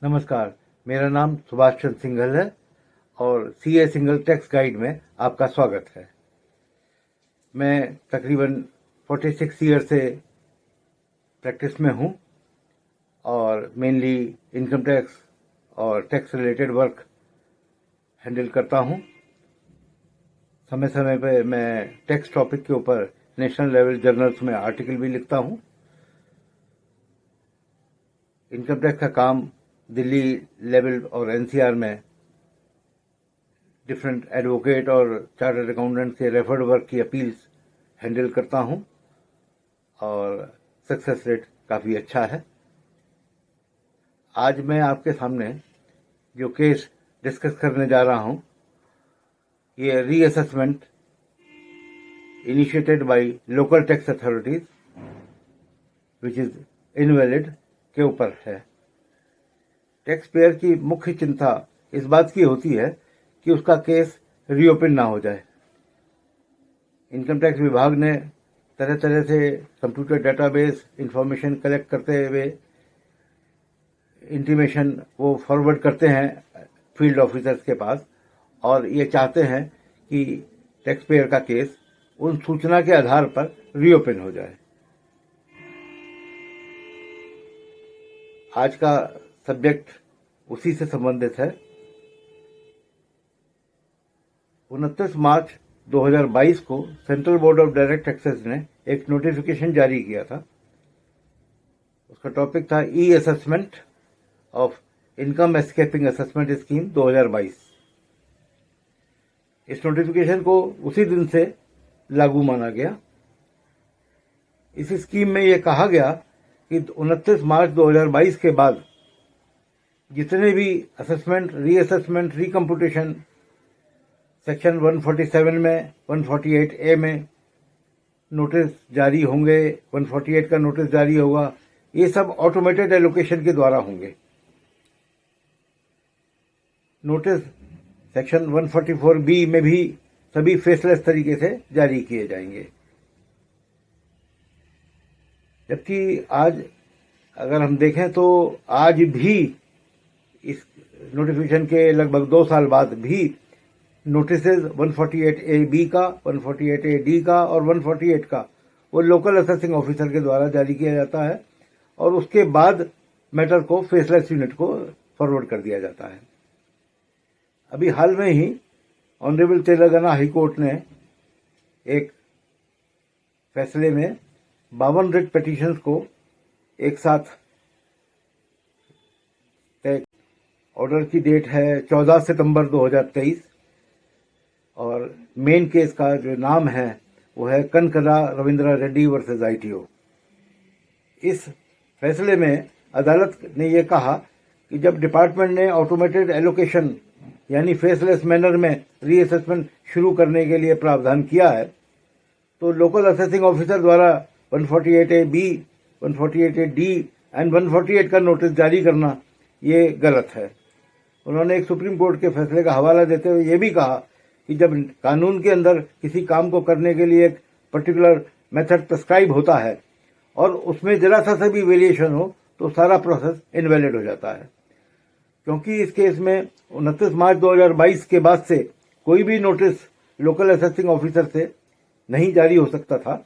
नमस्कार, मेरा नाम सुभाष चंद्र सिंघल है और सीए सिंगल टैक्स गाइड में आपका स्वागत है। मैं तकरीबन 46 ईयर से प्रैक्टिस में हूँ और मेनली इनकम टैक्स और टैक्स रिलेटेड वर्क हैंडल करता हूँ। समय समय पे मैं टैक्स टॉपिक के ऊपर नेशनल लेवल जर्नल्स में आर्टिकल भी लिखता हूँ। इनकम टैक्स का काम दिल्ली लेवल और एनसीआर में डिफरेंट एडवोकेट और चार्टर्ड अकाउंटेंट के रेफर्ड वर्क की अपील्स हैंडल करता हूं और सक्सेस रेट काफ़ी अच्छा है। आज मैं आपके सामने जो केस डिस्कस करने जा रहा हूं, ये reassessment initiated by local tax authorities which is invalid के ऊपर है। टैक्स पेयर की मुख्य चिंता इस बात की होती है कि उसका केस रीओपन ना हो जाए। इनकम टैक्स विभाग ने तरह तरह से कंप्यूटर डेटाबेस इंफॉर्मेशन कलेक्ट करते हुए इंटीमेशन वो फॉरवर्ड करते हैं फील्ड ऑफिसर्स के पास और ये चाहते हैं कि टैक्स पेयर का केस उन सूचना के आधार पर रीओपन हो जाए। आज का सब्जेक्ट उसी से संबंधित है। 29 मार्च 2022 को Central Board of Direct Taxes ने एक नोटिफिकेशन जारी किया था। उसका टॉपिक था e assessment of income escaping assessment scheme 2022। इस नोटिफिकेशन को उसी दिन से लागू माना गया। इस स्कीम में यह कहा गया कि 29 मार्च 2022 के बाद जितने भी असेसमेंट, रीअसेसमेंट, रिकम्पुटेशन सेक्शन 147 में, 148A में नोटिस जारी होंगे, 148 का नोटिस जारी होगा, ये सब ऑटोमेटेड एलोकेशन के द्वारा होंगे। नोटिस सेक्शन 144B में भी सभी फेसलेस तरीके से जारी किए जाएंगे। जबकि आज अगर हम देखें तो आज भी इस नोटिफिकेशन के लगभग 2 साल बाद भी नोटिस 148A-B का, 148A-D का और 148 का वो लोकल असेसिंग ऑफिसर के द्वारा जारी किया जाता है और उसके बाद मैटर को फेसलेस यूनिट को फॉरवर्ड कर दिया जाता है। अभी हाल में ही ऑनरेबल तेलंगाना हाई कोर्ट ने एक फैसले में 52 रिट पिटीशंस को एक साथ ऑर्डर की डेट है 14 सितंबर 2023 और मेन केस का जो नाम है वो है कनकदा रविंद्रा रेड्डी वर्सेस ITO। इस फैसले में अदालत ने यह कहा कि जब डिपार्टमेंट ने ऑटोमेटेड एलोकेशन यानी फेसलेस मैनर में रीअसेसमेंट शुरू करने के लिए प्रावधान किया है तो लोकल असेसिंग ऑफिसर द्वारा 148A-B, 148A-D एंड 148 का नोटिस जारी करना ये गलत है। उन्होंने एक सुप्रीम कोर्ट के फैसले का हवाला देते हुए ये भी कहा कि जब कानून के अंदर किसी काम को करने के लिए एक पर्टिकुलर मेथड प्रिस्क्राइब होता है और उसमें जरा सा भी वेरिएशन हो तो सारा प्रोसेस इनवैलिड हो जाता है। क्योंकि इस केस में 29 मार्च 2022 के बाद से कोई भी नोटिस लोकल असेसिंग ऑफिसर से नहीं जारी हो सकता था,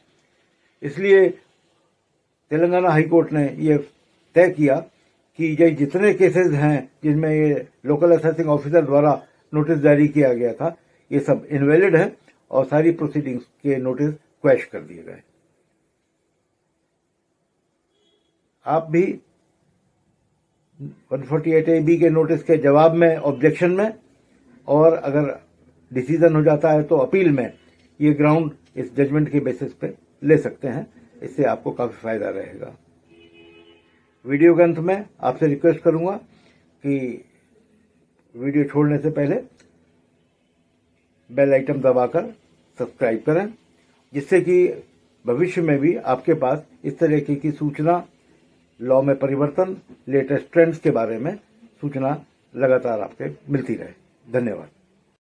इसलिए तेलंगाना हाई कोर्ट ने यह तय किया कि ये जितने केसेस हैं जिनमें ये लोकल असेसिंग ऑफिसर द्वारा नोटिस जारी किया गया था ये सब इनवैलिड है और सारी प्रोसीडिंग्स के नोटिस क्वैश कर दिए गए। आप भी 148A-B के नोटिस के जवाब में, ऑब्जेक्शन में और अगर डिसीजन हो जाता है तो अपील में ये ग्राउंड इस जजमेंट के बेसिस पे ले सकते हैं। इससे आपको काफ़ी फायदा रहेगा। वीडियो के अंत में आपसे रिक्वेस्ट करूंगा कि वीडियो छोड़ने से पहले बेल आइटम दबाकर सब्सक्राइब करें, जिससे कि भविष्य में भी आपके पास इस तरह की सूचना, लॉ में परिवर्तन, लेटेस्ट ट्रेंड्स के बारे में सूचना लगातार आपके मिलती रहे। धन्यवाद।